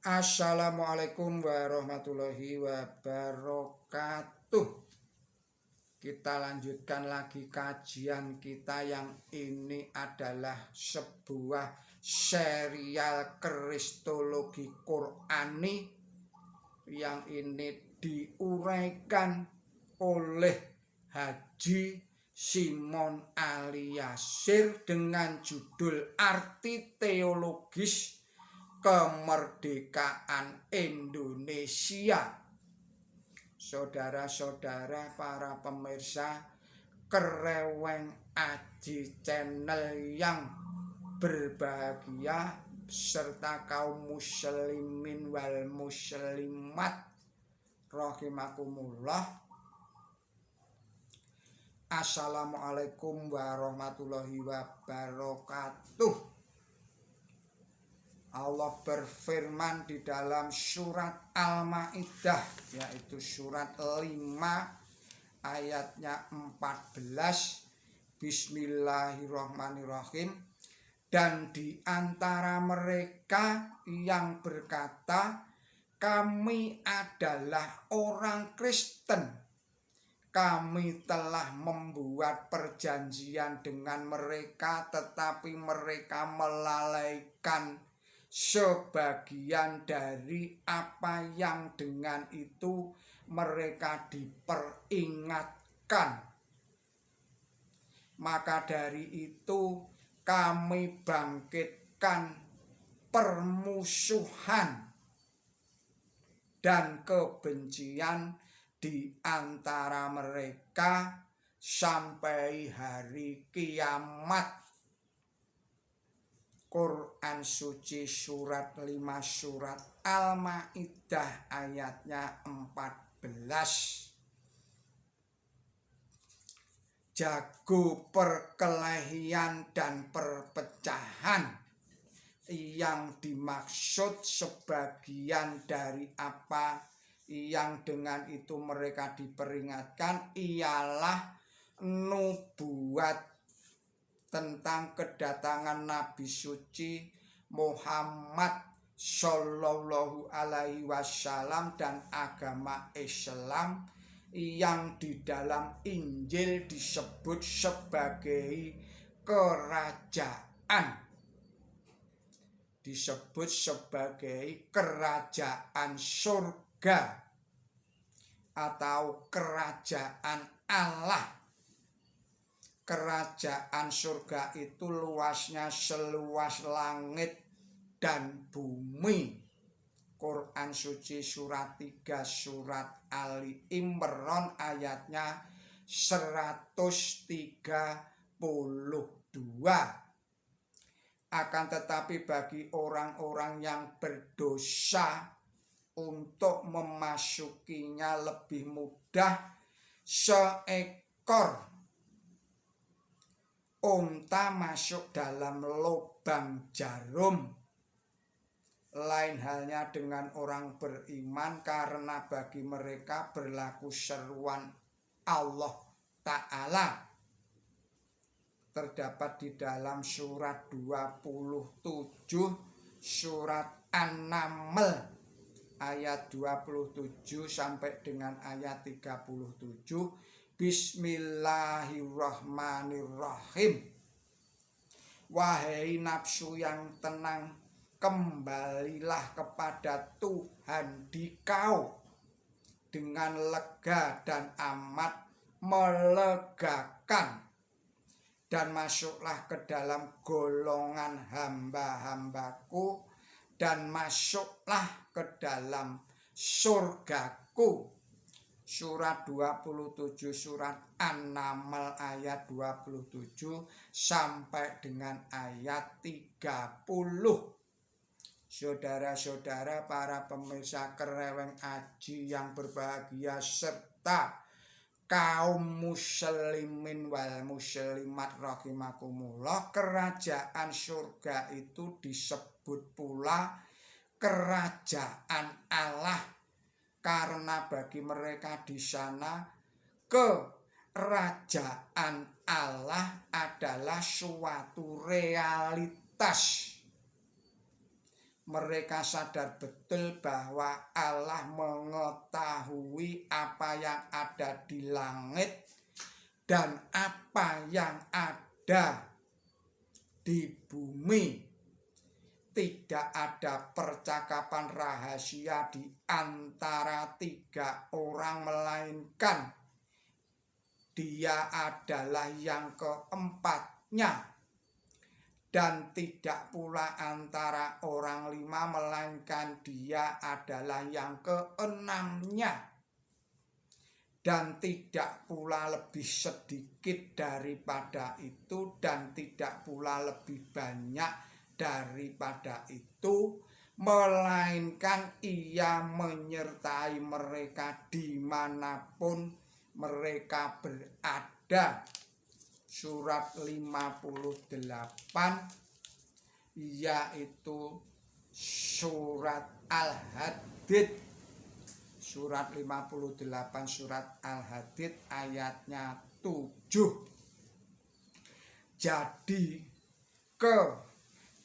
Assalamualaikum warahmatullahi wabarakatuh. Kita lanjutkan lagi kajian kita yang ini adalah sebuah serial kristologi Qur'ani yang ini diuraikan oleh Haji Simon Aliasir dengan judul Arti Teologis Kemerdekaan Indonesia. Saudara-saudara para pemirsa Kereweng Aji Channel yang berbahagia serta kaum muslimin wal muslimat rahimakumullah. Assalamualaikum warahmatullahi wabarakatuh. Allah berfirman di dalam surat Al-Maidah, yaitu surat 5 ayatnya 14. Bismillahirrahmanirrahim. Dan di antara mereka yang berkata, kami adalah orang Kristen, kami telah membuat perjanjian dengan mereka, tetapi mereka melalaikan sebagian dari apa yang dengan itu mereka diperingatkan. Maka dari itu kami bangkitkan permusuhan dan kebencian di antara mereka sampai hari kiamat. Quran suci surat 5 surat Al-Maidah ayatnya 14. Jago perkelahian dan perpecahan yang dimaksud sebagian dari apa yang dengan itu mereka diperingatkan ialah nubuat tentang kedatangan Nabi suci Muhammad Sallallahu Alaihi Wasallam dan agama Islam yang di dalam Injil disebut sebagai kerajaan, disebut sebagai kerajaan surga atau kerajaan Allah. Kerajaan surga itu luasnya seluas langit dan bumi. Quran suci surat 3 surat Ali Imran ayatnya 132. Akan tetapi bagi orang-orang yang berdosa untuk memasukinya lebih mudah. Seekor unta masuk dalam lubang jarum. Lain halnya dengan orang beriman, karena bagi mereka berlaku seruan Allah Ta'ala. Terdapat di dalam surat 27 surat An-Naml ayat 27 sampai dengan ayat 37. Bismillahirrahmanirrahim. Wahai nafsu yang tenang, kembalilah kepada Tuhan dikau dengan lega dan amat melegakan, dan masuklah ke dalam golongan hamba-hambaku, dan masuklah ke dalam surgaku. Surat 27 surat An-Naml ayat 27 sampai dengan ayat 30. Saudara-saudara para pemirsa Kereweng Aji yang berbahagia serta kaum muslimin wal muslimat rahimakumullah, kerajaan surga itu disebut pula kerajaan Allah, karena bagi mereka di sana kerajaan Allah adalah suatu realitas, Mereka sadar betul bahwa Allah mengetahui apa yang ada di langit dan apa yang ada di bumi. Tidak ada percakapan rahasia di antara tiga orang, melainkan Dia adalah yang keempatnya. Dan tidak pula antara orang lima, melainkan Dia adalah yang keenamnya. Dan tidak pula lebih sedikit daripada itu, dan tidak pula lebih banyak daripada itu, melainkan Ia menyertai mereka dimanapun mereka berada. Surat 58, yaitu surat Al-Hadid. Surat 58 surat Al-Hadid ayatnya 7. Jadi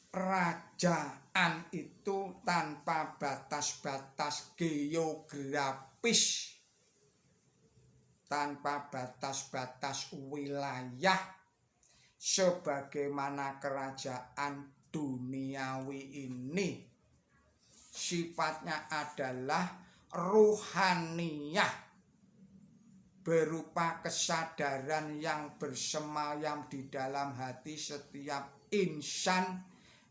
kerajaan itu tanpa batas-batas geografis, tanpa batas-batas wilayah, sebagaimana kerajaan duniawi ini sifatnya adalah ruhaniyah, berupa kesadaran yang bersemayam di dalam hati setiap insan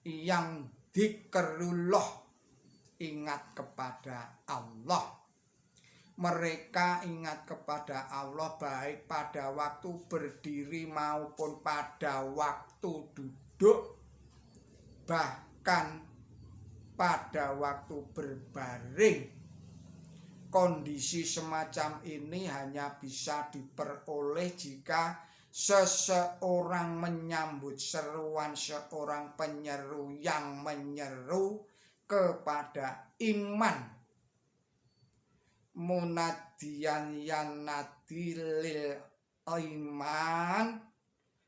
yang dzikrullah, ingat kepada Allah. Mereka ingat kepada Allah baik pada waktu berdiri maupun pada waktu duduk, bahkan pada waktu berbaring. Kondisi semacam ini hanya bisa diperoleh jika seseorang menyambut seruan seorang penyeru yang menyeru kepada iman. Munadiyan yanadi lil iman,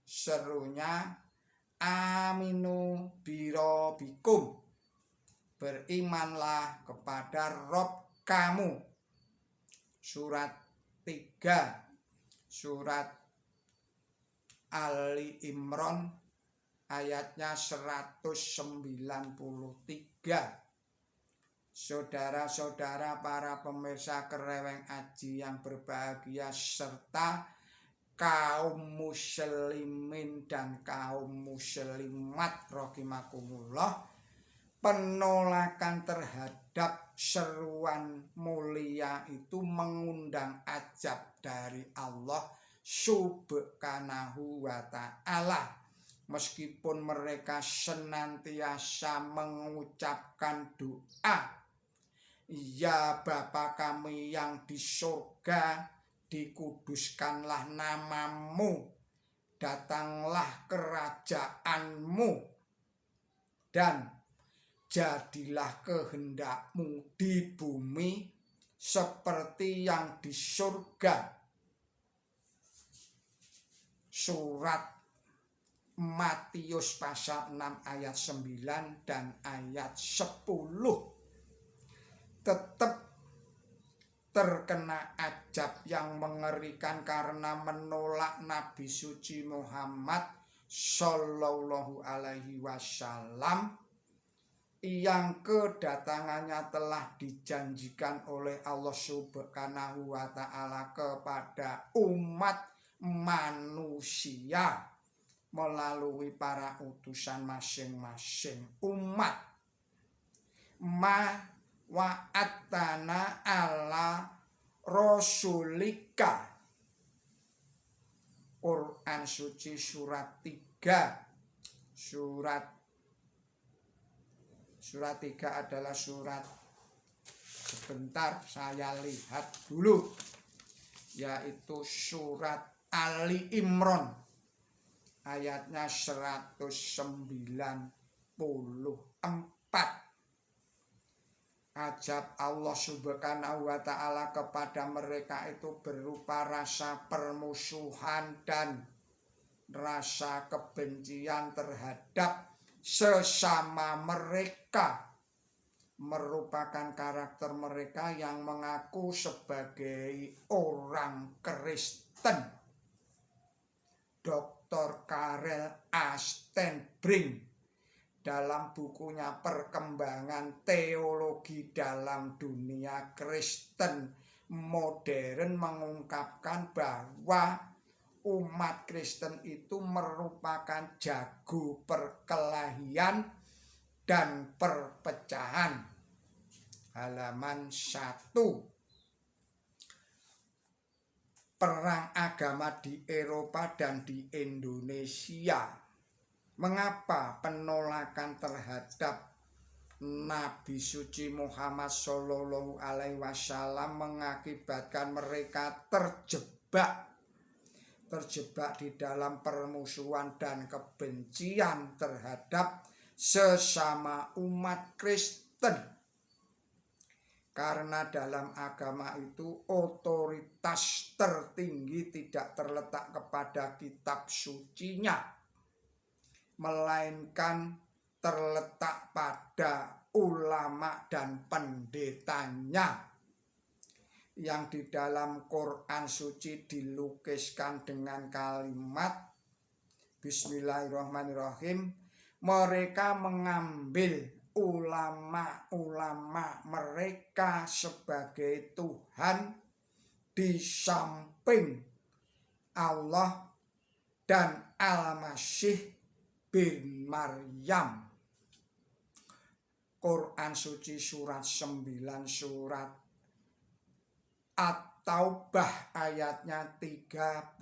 serunya aminu birobikum, berimanlah kepada Rob kamu. Surat 3 surat Ali Imran ayatnya 193. Saudara-saudara para pemirsa Kereweng Aji yang berbahagia, serta kaum muslimin dan kaum muslimat rahimakumullah, penolakan terhadap seruan mulia itu mengundang ajab dari Allah subhanahu wa ta'ala. Meskipun mereka senantiasa mengucapkan doa, ya Bapa kami yang di surga, dikuduskanlah namamu, datanglah kerajaanmu, dan jadilah kehendakmu di bumi seperti yang di surga. Surat Matius pasal 6 ayat 9 dan ayat 10. Tetap terkena ajab yang mengerikan karena menolak Nabi suci Muhammad Sallallahu Alaihi Wasallam yang kedatangannya telah dijanjikan oleh Allah Subhanahu wa Ta'ala kepada umat manusia melalui para utusan masing-masing umat. Ma wa'atana ala rasulika, Quran suci surat 3. Surat 3 adalah surat, sebentar saya lihat dulu, yaitu surat Ali Imran ayatnya 194. Ajab Allah subhanahu wa ta'ala kepada mereka itu berupa rasa permusuhan dan rasa kebencian terhadap sesama mereka. merupakan karakter mereka yang mengaku sebagai orang Kristen. Dr. Karel A. Stenbrink dalam bukunya Perkembangan Teologi dalam Dunia Kristen Modern mengungkapkan bahwa umat Kristen itu merupakan jago perkelahian dan perpecahan. Halaman 1. Perang agama di Eropa dan di Indonesia. Mengapa penolakan terhadap Nabi suci Muhammad Shallallahu Alaihi Wasallam mengakibatkan mereka terjebak di dalam permusuhan dan kebencian terhadap sesama umat Kristen? Karena dalam agama itu otoritas tertinggi tidak terletak kepada kitab sucinya, melainkan terletak pada ulama dan pendetanya, yang di dalam Quran suci dilukiskan dengan kalimat Bismillahirrahmanirrahim. Mereka mengambil ulama-ulama mereka sebagai Tuhan di samping Allah dan Al-Masih bin Maryam. Quran suci surat 9 surat At-Taubah ayatnya 31.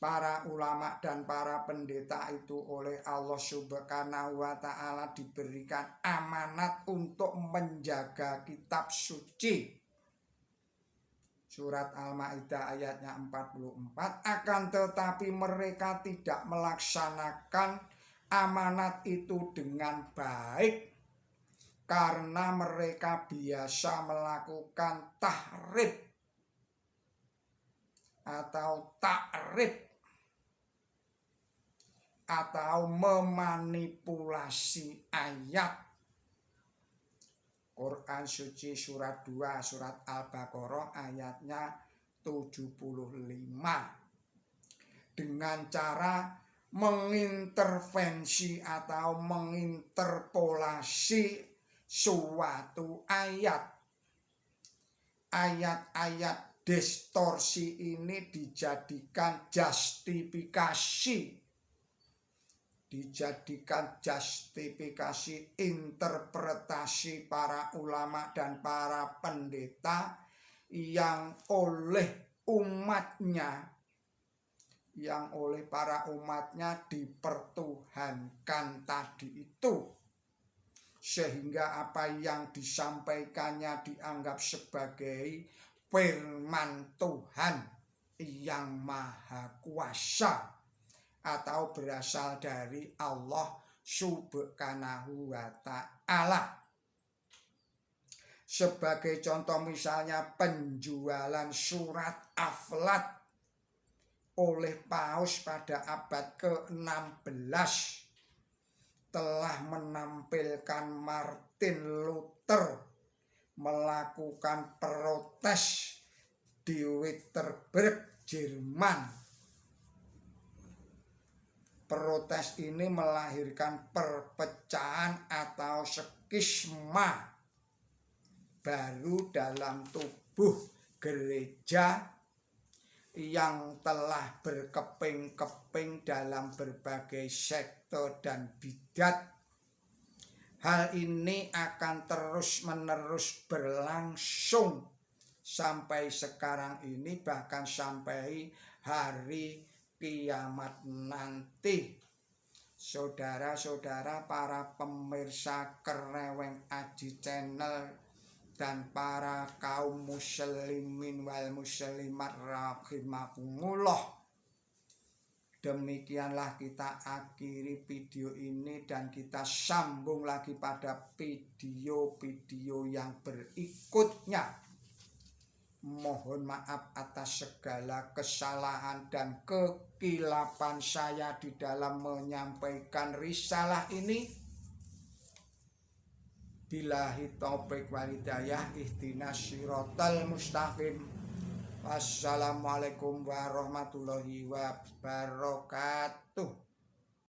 Para ulama dan para pendeta itu oleh Allah Subhanahu wa Ta'ala diberikan amanat untuk menjaga kitab suci. Surat Al-Maidah ayatnya 44. Akan tetapi mereka tidak melaksanakan amanat itu dengan baik, karena mereka biasa melakukan tahrif atau takrif atau memanipulasi ayat. Quran suci surat 2 surat Al-Baqarah ayatnya 75 dengan cara mengintervensi atau menginterpolasi suatu ayat. Ayat-ayat distorsi ini dijadikan justifikasi interpretasi para ulama dan para pendeta yang oleh para umatnya dipertuhankan tadi itu, sehingga apa yang disampaikannya dianggap sebagai firman Tuhan yang maha kuasa atau berasal dari Allah Subhanahu wa Ta'ala. Sebagai contoh misalnya penjualan surat Aflat oleh Paus pada abad ke-16 telah menampilkan Martin Luther melakukan protes di Wittenberg, Jerman. Protes ini melahirkan perpecahan atau skisma baru dalam tubuh gereja yang telah berkeping-keping dalam berbagai sekte dan bidat. Hal ini akan terus-menerus berlangsung sampai sekarang ini, bahkan sampai hari kiamat nanti. Saudara-saudara, para pemirsa Kereweng Aji Channel dan para kaum muslimin wal muslimat rahimakumullah, demikianlah kita akhiri video ini dan kita sambung lagi pada video-video yang berikutnya. Mohon maaf atas segala kesalahan dan kekilapan saya di dalam menyampaikan risalah ini. Billahi taufiq wal hidayah, ihdinas siratal mustaqim. Wassalamualaikum warahmatullahi wabarakatuh.